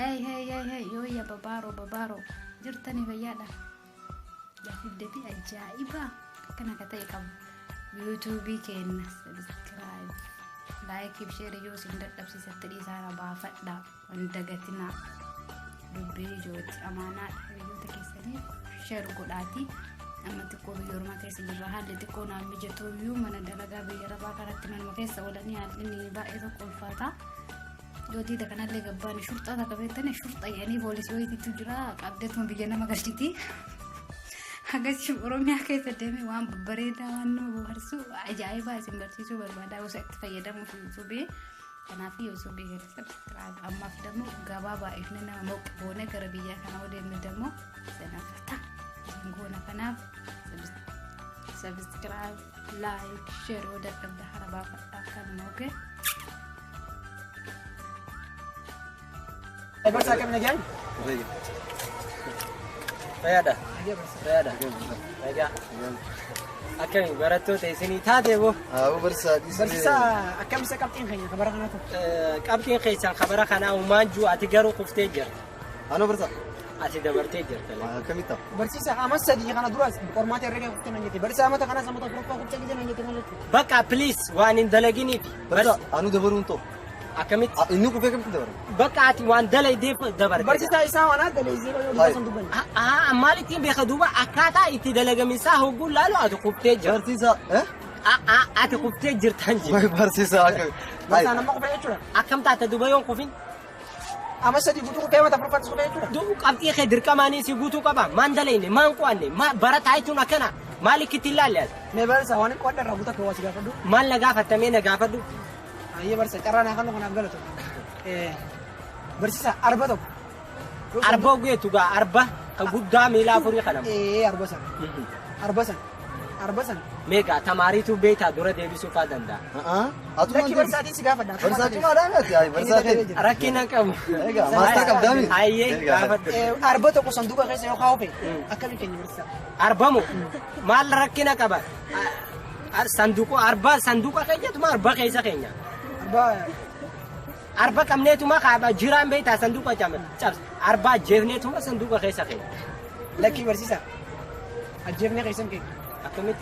Hey yoo ya babaaro jirtani fayyada gaafiddati ajaa'iba kana ka ta'e qabu YouTube keenya subscribe like share yoo sin dadhabsiisatte dhiisaara baafadha wanda gatina dubbii jooti amaanaa hiriyoota keessanii share godhaati amma xiqqoo biyyoormaa keessa jirra haalli xiqqoo naan mijatuuyyuu mana dalagaa biyya rabaa kanatti manuma keessa oolanii haalli baay'ee tokko ulfaata Jodi da kanallee gabbaan shurxaa takka beektanii shurxaa yaanii poolisii wayiitu jira qabdeetuma biyya nama galchiti akkasii Oromiyaa keessa deemee waan bareedaa waan nama bohaarsu ajaa'ibaa isin barsiisuu barbaada osoo itti fayyadamuuf YouTube kanaaf YouTube keessatti ammaaf dammoo gabaabaa ifne nama moqu boonee gara biyya kana odeemne dammoo sanafata goona kanaaf subscribe like share oda qabda harabaa fadhaa kan okay Bersa kami lagi? Ada. Ada. Akan barato te sini tade bo. Bersa. Akan bisa kapten kayaknya kabar kana tu. Kapten kayaknya kabar kana umaju ati garu kuftejer. Ano bersa? Ati da bertejer. Kamita. Bersisa amas sadi kana duras hormati rega kuften nanti. Bersa mata kana sama tak rupa kuften nanti malu. Baka please wanin dalagini. Bersa anu da berunto. Akamit inu ku fekam dabar baqaati waan dalay deef dabar barsiisa isaa waan dalay zero yoo sanduban maaliti be khaduba akata iti dalagamisa hogu laalo ati qubtee barsiisa ati qubtee jirtan ji barsiisa barsiisa nama qubtee jira akamta ta dubayon qufin ama sadi gutu qubtee mata farfat qubtee jira du qabti khadir kamani si gutu qaba man dalayne man qwanne ma barata aytuna kana malikiti laal me barsiisa waan qodda rabuta ko wasi gafadu mal la gafatame na gafadu Iya bersa caranya kan dengan agak tu. Bersisa arba tu. Arba gue tu ga arba gudda mila furi khalam. Arbasan. Mega tamari tu beta dura devi suka danda. Atu lagi bersa di siga pada. Bersa cuma ada nggak ya? Bersa kan. Rakina kamu. Ega, masta kam dami. Aye, gafat. Arba tu ko sanduka kasi yo kau pe. Akan ikan bersa. Arba mu. Mal rakina kabar. Sanduko arba sanduka kayaknya tu arba kaisa kayaknya. Arba kamne tuma khaba jiran beta sanduqa jaman chab arba jevne tuma sanduqa kaisa kay laki bersisa ajevne kaisa kay akamit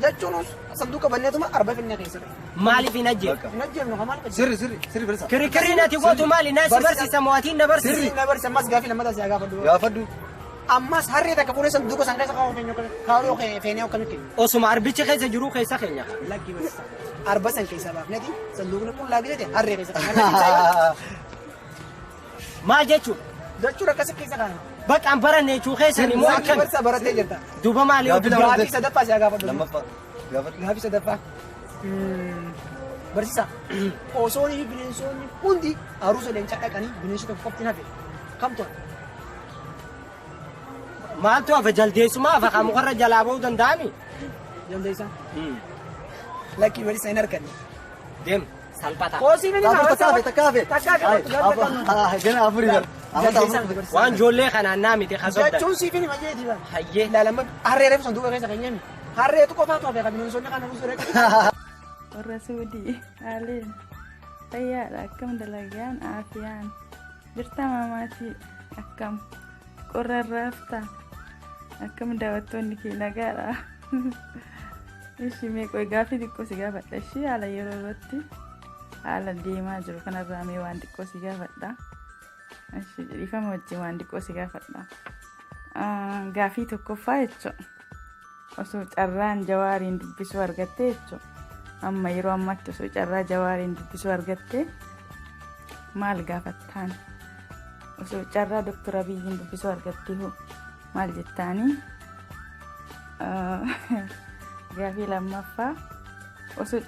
jachunus sanduqa banne tuma arba finne kaisa mali fi najib no kamal siri bersa kiri nati gotu mali nas bersisa mawati na bersa mas gafi lamada siya gafadu ammas harre ta kapure sanduqa san kaisa kawo fenyo kawo ke fenyo kamit osuma arbiche kaisa juru kaisa kaynya laki bersa arba san kaisa ba nati sanduqni kun lagi de harre kaisa ma jechu jachura kaisa kana baqan barane chu kaisa ni mo akam bersa barate jirta duba mali gafi sadafa siya gafadu gafi sadafa bersisa osoni bineensonni hundi arusa leenca dhaqanii bineensota qofti hafe kamtu maaltu afa jaldeesuma afa qamuqarra jalaabuu danda'ami jaldeessa laki bersisa hin arganne dem salpata koosii ni nama takaafe gana afuriidha waan joollee kanaan naamite kasodda jechuun siifini majeeti ba hayyee laalama harree reefu sanduuqa keessa keenyami harreetu qofaatu hafe ka bineensonni kana buusu reeqa warra suudii haaliin fayyaadha akkam dalagaan aafiyaan jirta maamaatii akkam qorrarraafta akkam daawwattoonni kee nagaadha ishii meeqoo gaafii xiqqoo si gaafadha ishii haala yeroo irratti haala deemaa jiru kanarraa mee waan xiqqoo si gaafadha ishii dhiifama wajjin waan xiqqoo si gaafadha gaafii tokkoffaa jechuudha osoo carraan jawaariin dubbisuu argattee jechuudha amma yeroo ammaatti osoo carraa jawaariin dubbisuu argattee maal gaafattaan osoo carraa Dr. Abiyyiin dubbisuu argattee hoo maal jettaanii gaafii lammaffaa osoo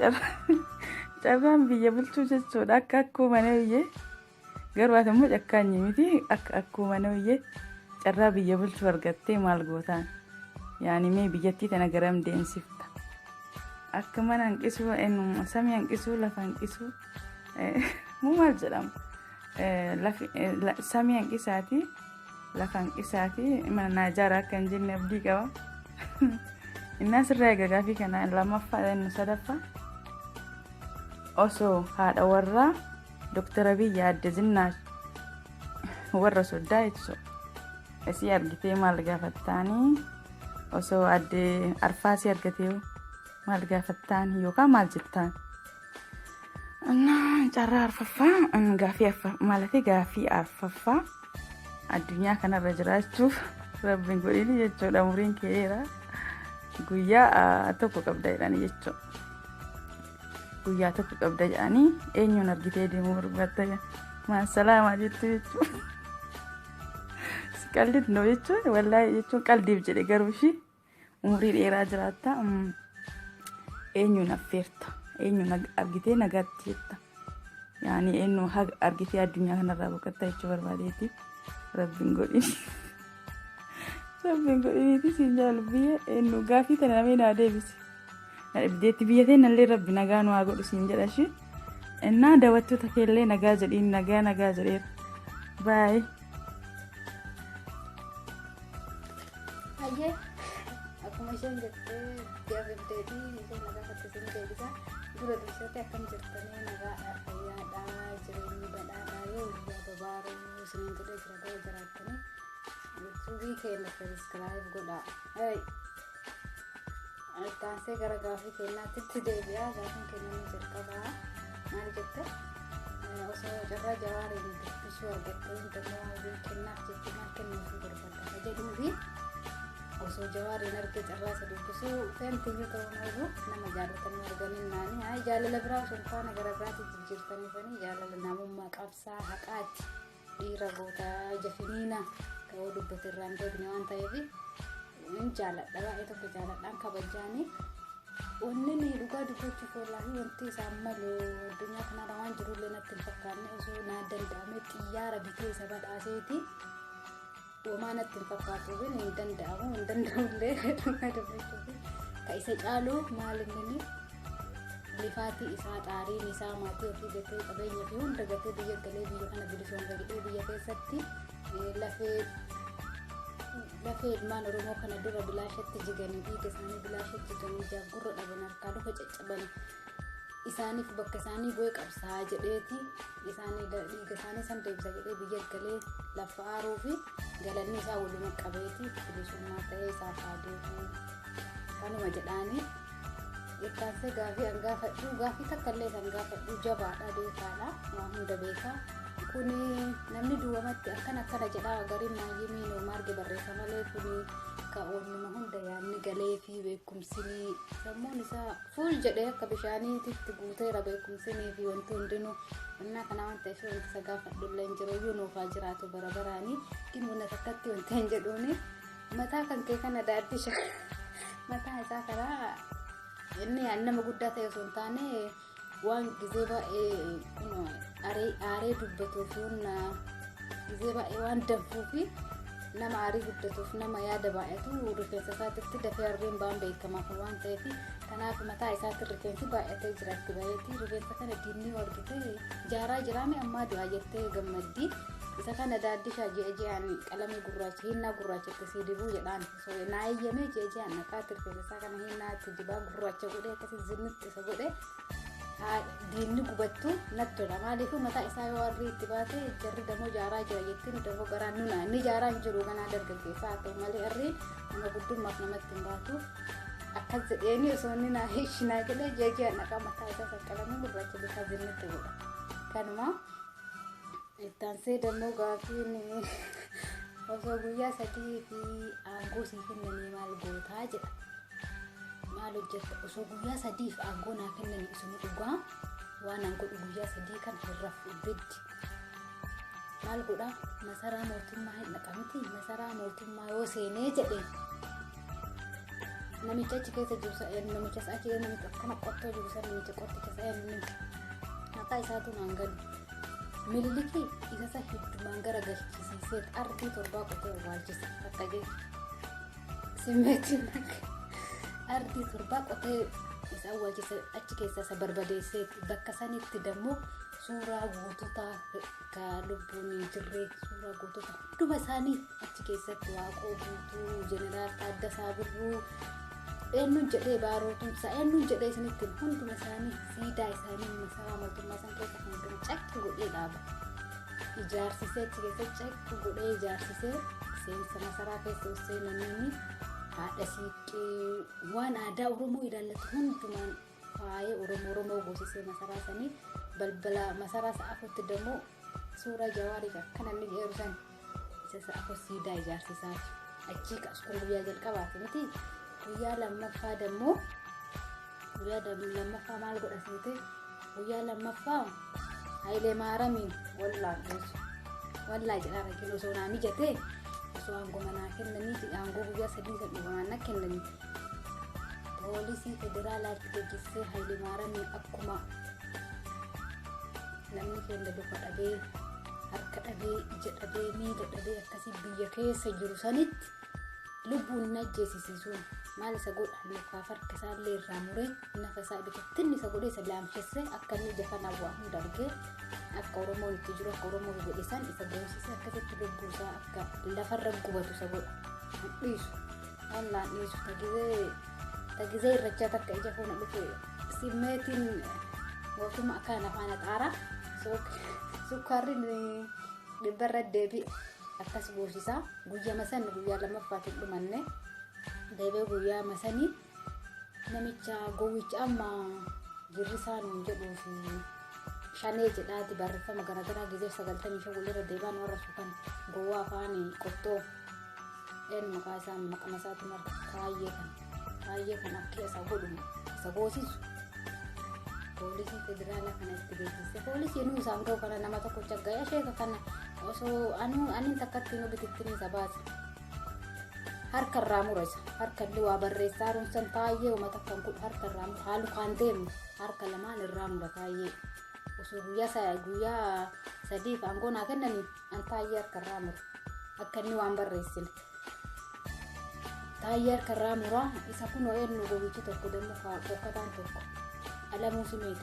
carraan biyya bulchuu jechuudha akka akkuma nawiyyee garuu ati immoo cakkaanyi miti akka akkuma nawiyyee carraa biyya bulchuu argattee maal gootaan yaani mee biyyattii tana garam deemsifta akka mana hanqisuu samii hanqisuu lafa hanqisuu moo maal jedhama samii hanqisaati lafa hanqisaati mana naajaaraa akka hin jenne abdii qaba innas irraa egaa gaafii kana lammaffaa inni sadaffaa osoo haadha warraa Dr. Abiyyi Adde Zinnaash warra soddaa jechuudha. Isii argitee maal gaafattaanii osoo addee arfaasii argatee maal gaafattaan yookaan maal jettaan? Carraa arfaffaa gaafii arfaffaa addunyaa kanarra jiraachuuf rabbiin godhini jechuudha. Umriin keera guyyaa tokko qabda jedhanii jechuudha. Guyyaa tokko qabda jedhanii eenyuun argitee deemuu barbaadda? Maasalaamaa jettu jechuudha. Qaldiif noo jechuun wallaahi jechuun qaldiif jedhe garuu ishii umrii dheeraa jiraatta. Eenyuun affeerta? Eenyuun argitee nagaatti jetta? Yaani eenyu argitee addunyaa kanarraa boqotta jechuu barbaadeeti. Rabbiin godhini. Rabbiin godhiniiti siin jaalbiyya eenyu gaafii tana namee naa deebisi. Na dhibdeetti biyya ta'e nallee rabbi nagaa nu haa godhu siin jedha ishee. Innaa daawwattoota keellee nagaa jedhiin nagaa jedheera. Baay'ee. Ayyee akkuma isheen jettee gaafetteetii isheen nagaa fakkisiin deebisaa dura dursatti akkam jirtanii nagaadhaa fayyaadhaa jireenyi badhaadhaa yoo guyyaa babaaruu isiniin jedhee jira ta'uu jiraattanii yuutuubii keenya sabiskiraayib godhaa. Taansee gara gaafii keenyaatti deebi'aa. Gaafiin keenya ni jalqabaa maal jette osoo carraa jawaariin dubbisuu argattee dammoo hawwii kennaaf jettee maal kennuufii barbaadda jedhuufi osoo jawaariin arge carraa isa dubbisuu feentii ta'uu malu nama jaalatanii arganii naani jaalala biraa osoo faana gara biraatti jijjiirtaniifanii jaalala namummaa qabsaa haqaatti dhiira goota jafiniina ka'uu dubbate irraan deebine waan ta'eef in jaaladha baay'ee tokko jaaladhaan kabajaanii wanni ni dhugaa dubbachuuf wallaahi wanti isaan malu addunyaa kanarra waan jirullee natti hin fakkaanne osoo naa danda'ame xiyyaara bitee isa badhaaseeti Woman at the Papa in Danda, and then ka isa caalu maalinni lifati isa taari isa mati ofi gate qabenya fi hunda gate biyya galee biyya kana bilishoon gadhee biyya keessatti lafee ilmaan oromoo kana dura bilaashatti jiganii fi isaanii bilaashatti jiganii jaagurra dhaban harkaa dhufa caccaban isaaniif bakka isaanii bu'ee qabsaa jedheeti isaanii dhiiga isaanii san deebisa jedhee biyya galee lafa aaruu fi galanni isaa waluma qabeeti bilisummaa ta'ee isaa faadeetu kanuma jedhaanii yakkaanse gaafii angaafadhu gaafii takkallee angaafadhu jabaadha beekaadha waan hunda beekaa kuni namni duwwamatti akkana jedhaa gariin maayyimii noo marge barreessa malee kuni ka ooluma hunda yaanni galee fi beekumsinii sammuun isaa fuul jedhee akka bishaaniitti guuteera beekumsinii fi wanti hundinuu innaa kana waan ta'eef wanti isa gaafadhullee hin jiru iyyuu nuufaa jiraatu barabaraanii dhimmoonni takkatti wanti hin jedhuuni mataa kan kee kana daaddisha mataa isaa karaa inni nama guddaa ta'e osoo hin taane waan gizee baay'ee aaree dubbatuuf gizee baay'ee waan danfuufi nama aarii guddatuuf nama yaada baay'atu rifeensa isaatti dafee arbeen baan beekamaaf waan ta'eef kanaaf mataa isaatti rifeensi baay'atee jiraatti baay'eetii rifeensa kana diinni argitee jaaraa jiraame ammaa du'aa jettee gammaddii isa kana daaddishaa je'aan qalamii gurraacha hinnaa gurraachatti si dibuu jedhaan so naa eeyyamee je'aan naqaatti rifeensa isaa kana hinnaatti dibaa gurraacha godhee akkasii zinnitti isa godhee diinni gubattu nattola maaliif mataa isaa yoo warri itti baate jarri damoo jaaraa jira jettiin damoo garaan nuna inni jaaraa hin jiru kanaa dargaggeessaa ta'u malee irri nama guddummaaf namatti hin baatu akkas jedheeni osoo inni naa hishinaa jedhee je'aan naqaa mataa isaa saqqalamee gurraacha bifa zinnitti godha kanuma ittaansee damoo gaafiin osoo guyyaa 3 fi aangoo sii kennanii maal gootaa jedha maal hojjetta osoo guyyaa 3 fi aangoo naa kennanii isuma dhugaa waan aangoo guyyaa 3 kan hirraaf ibiddi maal godha masaraa mootummaa hin dhaqamti masaraa mootummaa yoo seenee jedhe namicha achi keessa jiru namicha isaa keessa namicha akkana qottoo jiru san namicha qotticha isaa inni mataa isaatu naan galu mililiki isa hiddumaan gara galchisiisee ardii 7 qotee waalchisa akka jedhu simmeetiin ardii 7 qotee isa waalchisa achi keessa isa barbadeessee bakka sanitti dammoo suuraa gootota ka lubbuun jirree suuraa gootota hunduma isaanii achi keessatti Waaqoo Guutuu Jeneraal Taaddasaa Birruu eenyuun jedhee baarootumsa eenyuun jedhee isinitti hunduma isaanii siidaa isaanii masaraa mootummaa san keessa hunduma cakki godhee dhaaba ijaarsisee achi keessa cakku godhee ijaarsisee seensa masaraa keessa seenanii haadha siiqqee waan aadaa Oromoo ilaallatu hundumaan faayee Oromoo goosisee masaraa sanii balbala masaraa sa'aafotti demoo suuraa Jawaarii akka namni jedhu san isa sa'aafo siidaa ijaarsisaa achi kaasuu guyyaa jalqabaati miti guyyaa lammaffaa demoo guyyaa lammaffaa maal godhasiite guyyaa lammaffaa Hayilee Maaramiin wallaa jedhaa rakkina osoo naa mijatee osoo aangoo manaa kennanii aangoo guyyaa 3 kan dhugaman kennanii poolisii federaalaatti gaggeessee Hayilee Maaramiin akkuma namni keenya luka dhabee harka dhabee ija dhabee miila dhabee akkasii biyya keessa jiru sanitti lubbuun najjeesisiisuun maal isa godha lukaa farka isaallee irraa muree nafa isaa bitattiin isa godhee isa laamshessee akka inni jafan hawwaa hunda argee akka Oromoon itti jiru akka Oromoo godhisan isa goosisee akkasitti lubbuu isaa akka lafarra gubatu isa godha dhiisu wallaan dhiisu tagizee irrachaa takka ija foona dhufe simmeetiin mootummaa akkaan afaan xaaraa sukkaarriin dhibbarra deebi'e akkas goosisaa guyyaa masan guyyaa lammaffaatiin dhumanne deebee guyyaa masanii namicha gowwicha amma jirrisaan jedhuufi shanee jedhaati barreeffama garaagaraa gizee 95 walirra deebaan warra sukan gowwaa afaan qottoo maqaa isaa maqama isaatu marga kaayyee kan akka isa godhu isa goosisu poolisii federaalaa kana itti beeksise poolisii nuu isaan ga'u kana nama tokko chaggaya sheeka kana osoo anin takkatti nu bitittiin isa baasa harka irraa murasa harka illee waa barreessaa rumsan taayee uummata kan kun harka irraa mura haalu kan deemu harka lamaan irraa mura taayee osoo guyyaa 3 aangoo naa kennanii an taayee harka irraa mura akka inni waan barreessine taayee harka irraa mura isa kun eenyu gowwichi tokko deemu fokkataan tokko alamuu simee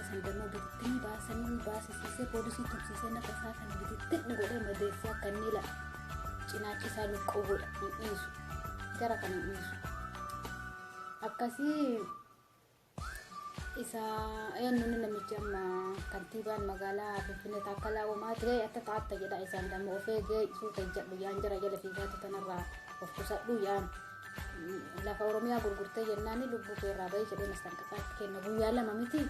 san deemu bitittiin baasisiisee poolisii tuksisee nafa isaa kan bitittiin godhee madeessee akka inni la cinaachi isaa luqqoo godha hin dhiisu gara kan hin dhiisu akkasii isa eenyuun namichi amma kantiibaan magaalaa Finfinnee Taakkalaa Uumaa ta'e akka taata jedha isaan dammoo of eegee suuta jedhu yaan jara jala fiigaatu tanarraa of qusadhu yaan lafa Oromiyaa gurgurtee jennaani lubbuu keerraa bahee jedhee mastanqaxaatti kenna guyyaa lama miti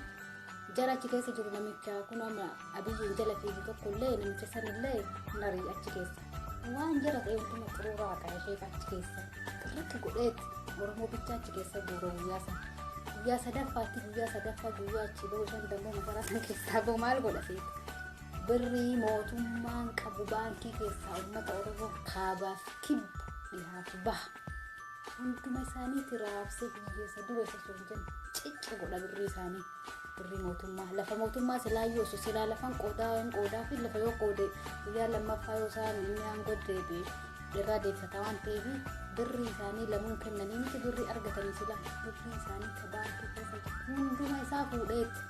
jara achi keessa jiru namicha kun amma abiyyiin jala fiigu tokkollee namicha sanillee narii achi keessa waan jara ta'e hunduma xuruuraa qaba ishee achi keessa irratti godheetti Oromoo bicha achi keessa guura guyyaa sadaffaa guyyaa achi bahu shan dammoo masaraa san keessaa bahu maal godha seeta birrii mootummaan qabu baankii keessaa uummata Oromoo kaabaaf kibba dhihaaf baha hunduma isaaniitti raabsee hiyyeessa dura isa sun jennu cicci godha birrii isaanii birrii mootummaa lafa mootummaa silaayyoo osoo silaa lafan qoodaa fi lafa yoo qoode guyyaa lammaffaa yoo isaan inni aangoo deebi'e irraa deebifata waan ta'eef birrii isaanii lamuun kennanii miti birrii argatanii silaa birrii isaanii ka baankii keessa hunduma isaa fuudheetti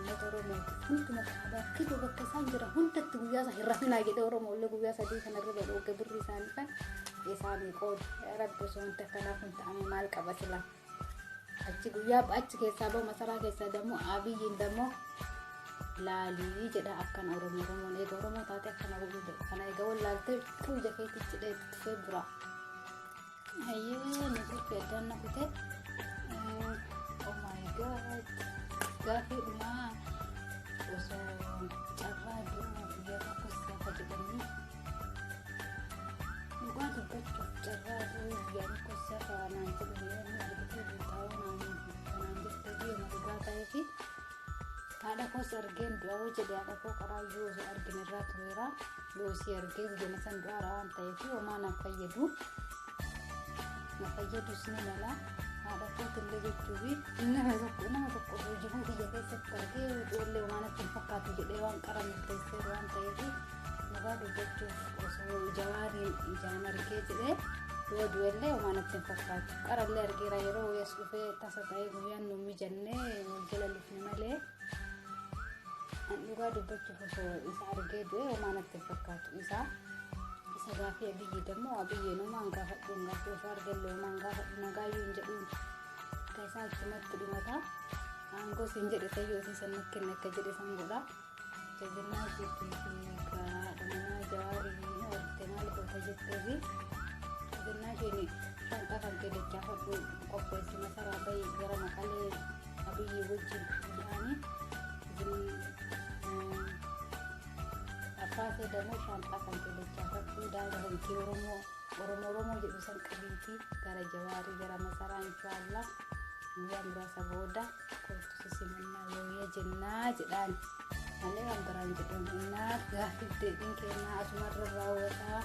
uummata Oromooti hunduma kaabaa kibba bakka isaan jira hundatti guyyaa isaa hin rafinaa jedhee Oromoollee guyyaa 3 kanarra badhooge birrii isaanii kan isaanii qooda rabbi osoo wanta akkanaaf hin ta'ame maal qaba silaa achi guyyaa achi keessaa bahu masaraa keessaa dammoo abiyyiin dammoo laalii jedha akkana Oromoon eega Oromoo taate akkana godhu kana eega wallaaltee fuuja keetti cidhee tufee bira hayyee nuti fedhan nakute oh my god gaafii dhumaa osoo carraa du'uu guyyaa tokkos gaafa jedhanii dhugaa dubbachuuf carraa du'uu guyyaa tokkos gaafa naan jedhu yeroo argatee bultaa'uu naan jettee biyya dhugaa ta'ee fi haadha koos argeen du'aa jedhe haadha koo qaraayyuu osoo argin irraa tureera loosii argee guyyaa san du'aara waan ta'eef homaa naaf fayyadus ni mala haadha kootillee jechuufi nama tokko hojii biyya keessatti argee ijoollee waan itti hin fakkaatu jedhee waan qara murteessee waan ta'eef dhugaa dubbachuuf osoo Jawaariin ijaan argee jedhee yoo du'ellee waan itti hin fakkaatu qarallee argeera yeroo as dhufee tasa ta'ee guyyaan nu mijannee jala lufne malee dhugaa dubbachuuf osoo isa argee du'e waan itti hin fakkaatu isa gaafii abiyyi dammoo abiyyi numaan gaafadhu gaafii osoo argallee numaan gaafadhu nagaayyuu hin jedhuun akka isaa achumatti dhumata aangoo siin jedhe tayyoo siin san nakkenne akka jedhe san godha jennaa jettee kaadhamaa jawaarii horte maal goota jetteefi jennaa isheen shanxaa kan keedachaa fadhu qopheessi masaraa bahii gara Maqalee Abiyyi wajjin jedhanii Afaasee dammoo shanxaa kan keedachaa fadhu daandii hanqii Oromoo jedhu san qabiitii gara jawaarii gara masaraa inshaallah guyyaa muraasa booda koltu simannaa yoo jennaa jedhaan malee waan biraan jedhuun innaa gaaffii deebiin kennaa asumarra raawwataa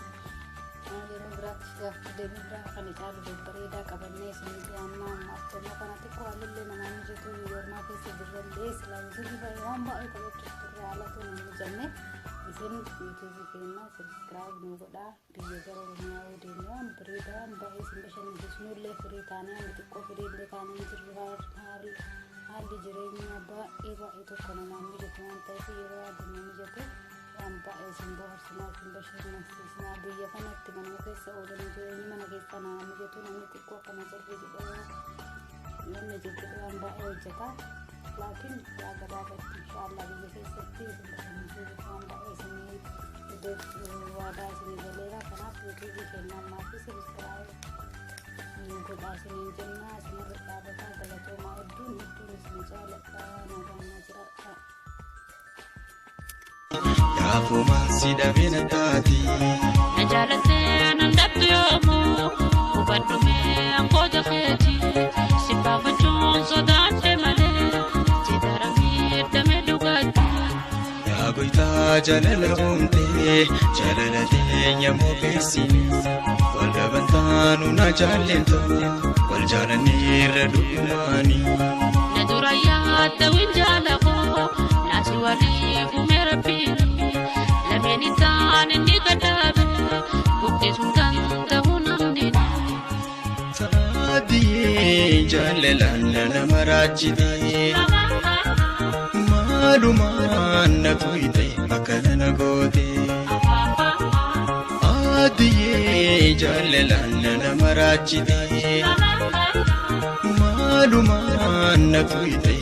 yeroo biraatti gaaffii deebii biraa kan caalu babbareedaa qabannee isinii amma akkuma kanatti qo'alillee namaa mijatu yormaa keessa jirrallee silaayisii waan baay'ee qabachuuf turre haalatu nu mijanne isin yuutuubii kennaa sabskiraayib nu godhaa biyya gara Oromiyaa yoo deemne waan bareedaa waan baay'ee isin bashannansiisnullee firii taanee amma xiqqoo firiillee taanee jirru haalli jireenyaa baay'ee tokko namaan mijatu waan ta'eef yeroo addunyaa mijatu waan baay'ee isin bohaarsinaa isin bashannansiisnaa biyya kanatti manuma keessa oolan jireenyi mana keessa namaa mijatu namni xiqqoo kana cirri jedhee namni jirtu waan baay'ee hojjeta laakiin gabaabatti inshaallah biyya keessatti isin bashannansiisu waan baay'ee isinii waadaa isinii galeera kanaaf yuutuubii kennaa maatii sabskiraayib godhaa isiniin jennaa isinirra dhaabataa galatoomaa hedduun isin jaaladhaa nagaa jiraadhaa. Yaafuma sidhamina taati. Najaalatee nan dhabdu yoomoo hubadhumee angoota keeti sibaafachuun sodaadhe malee jidaramee damee dhugaatti. Yaa goytaa jaalala hoomtee jaalala teenya mookeessini wal dhabantaanu na jaalleento wal jaalanneerra dhugumaani. Na dura yaadda winjaalakoo naasi waliif umeera biini lameeni taane ni gadaabe buqqisuun danda'u namni. Saadiyee jaalalaan nama raajjitee maalumaan na tuyte akkana na goote. Saadiyee jaalalaan nama raajjitee maalumaan na tuyte.